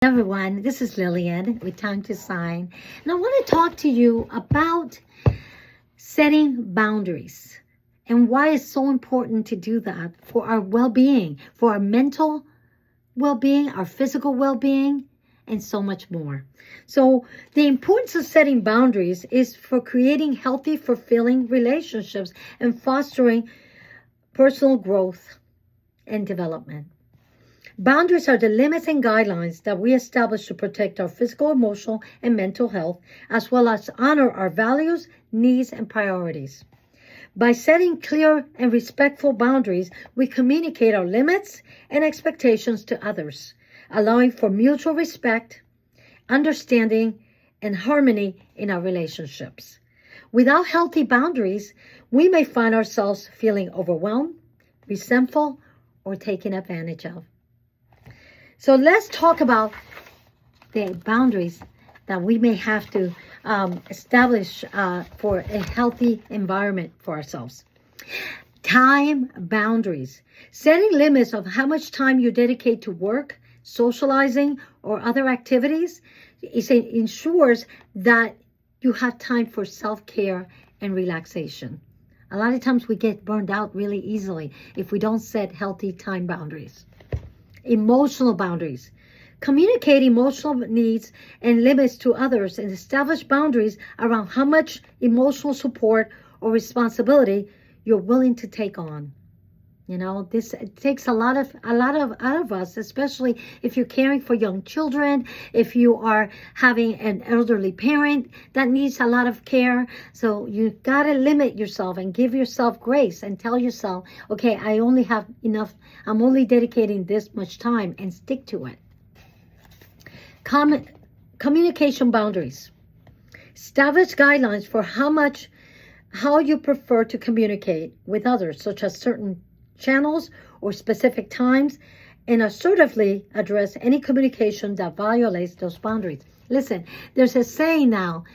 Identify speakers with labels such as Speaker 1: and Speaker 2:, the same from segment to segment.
Speaker 1: Everyone, this is Lillian with Time to Sign, and I want to talk to you about setting boundaries and why it's so important to do that for our well-being, for our mental well-being, our physical well-being, and so much more. So the importance of setting boundaries is for creating healthy, fulfilling relationships and fostering personal growth and development. Boundaries are the limits and guidelines that we establish to protect our physical, emotional, and mental health, as well as honor our values, needs, and priorities. By setting clear and respectful boundaries, we communicate our limits and expectations to others, allowing for mutual respect, understanding, and harmony in our relationships. Without healthy boundaries, we may find ourselves feeling overwhelmed, resentful, or taken advantage of. So let's talk about the boundaries that we may have to establish for a healthy environment for ourselves. Time boundaries. Setting limits of how much time you dedicate to work, socializing, or other activities ensures that you have time for self-care and relaxation. A lot of times we get burned out really easily if we don't set healthy time boundaries. Emotional boundaries. Communicate emotional needs and limits to others and establish boundaries around how much emotional support or responsibility you're willing to take on. You know, this takes a lot out of us, especially if you're caring for young children, if you are having an elderly parent that needs a lot of care. So you got to limit yourself and give yourself grace and tell yourself, okay, I only have enough. I'm only dedicating this much time, and stick to it. Communication boundaries. Establish guidelines for how you prefer to communicate with others, such as certain channels or specific times, and assertively address any communication that violates those boundaries. Listen, there's a saying now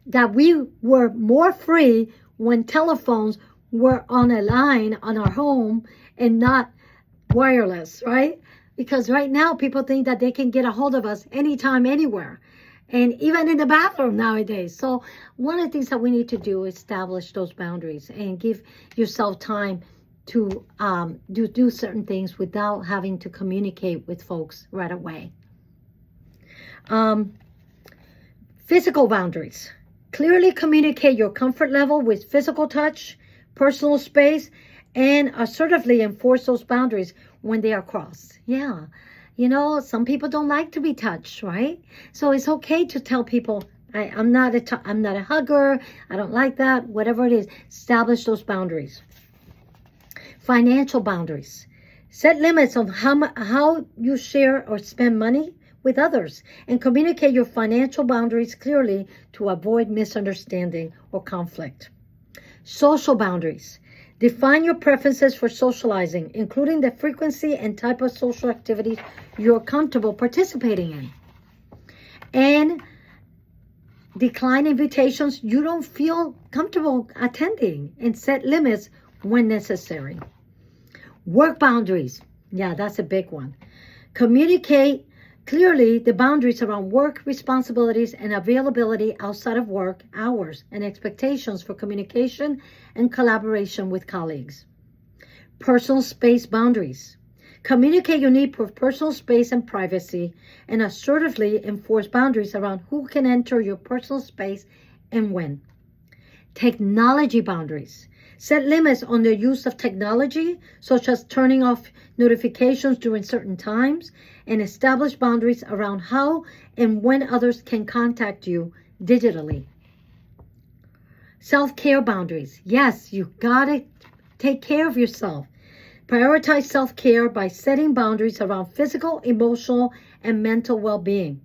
Speaker 1: that we were more free when telephones were on a line on our home and not wireless, right? Because right now people think that they can get a hold of us anytime, anywhere, and even in the bathroom nowadays. So one of the things that we need to do is establish those boundaries and give yourself time to do certain things without having to communicate with folks right away. Physical boundaries. Clearly communicate your comfort level with physical touch, personal space, and assertively enforce those boundaries when they are crossed. Yeah, you know, some people don't like to be touched, right? So it's okay to tell people, I'm not a hugger, I don't like that, whatever it is. Establish those boundaries. Financial boundaries. Set limits on how you share or spend money with others, and communicate your financial boundaries clearly to avoid misunderstanding or conflict. Social boundaries. Define your preferences for socializing, including the frequency and type of social activities you're comfortable participating in. And decline invitations you don't feel comfortable attending, and set limits when necessary. Work boundaries. Yeah, that's a big one. Communicate clearly the boundaries around work responsibilities and availability outside of work hours, and expectations for communication and collaboration with colleagues. Personal space boundaries. Communicate your need for personal space and privacy, and assertively enforce boundaries around who can enter your personal space and when. Technology boundaries. Set limits on the use of technology, such as turning off notifications during certain times, and establish boundaries around how and when others can contact you digitally. Self-care boundaries. Yes, you gotta take care of yourself. Prioritize self-care by setting boundaries around physical, emotional, and mental well-being,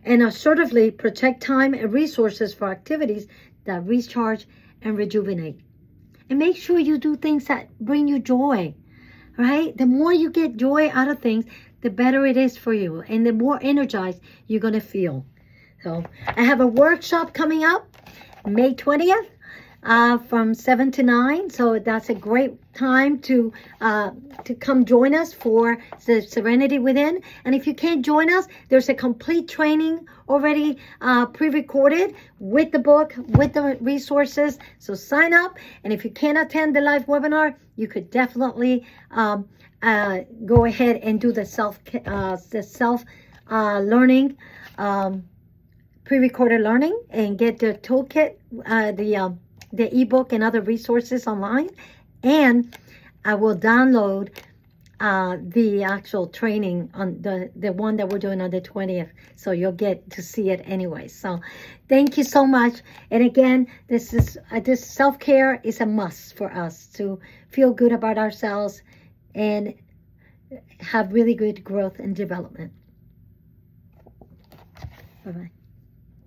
Speaker 1: and assertively protect time and resources for activities that recharge and rejuvenate. And make sure you do things that bring you joy, right? The more you get joy out of things, the better it is for you, and the more energized you're going to feel. So I have a workshop coming up May 20th. from 7 to 9. So that's a great time to come join us for the Serenity Within. And if you can't join us, there's a complete training already pre-recorded with the book, with the resources. So sign up. And if you can't attend the live webinar, you could definitely go ahead and do the self learning, pre-recorded learning, and get the toolkit, the ebook and other resources online. And I will download the actual training on the one that we're doing on the 20th, so you'll get to see it anyway. So thank you so much. And again, this self-care is a must for us to feel good about ourselves and have really good growth and development. Bye-bye.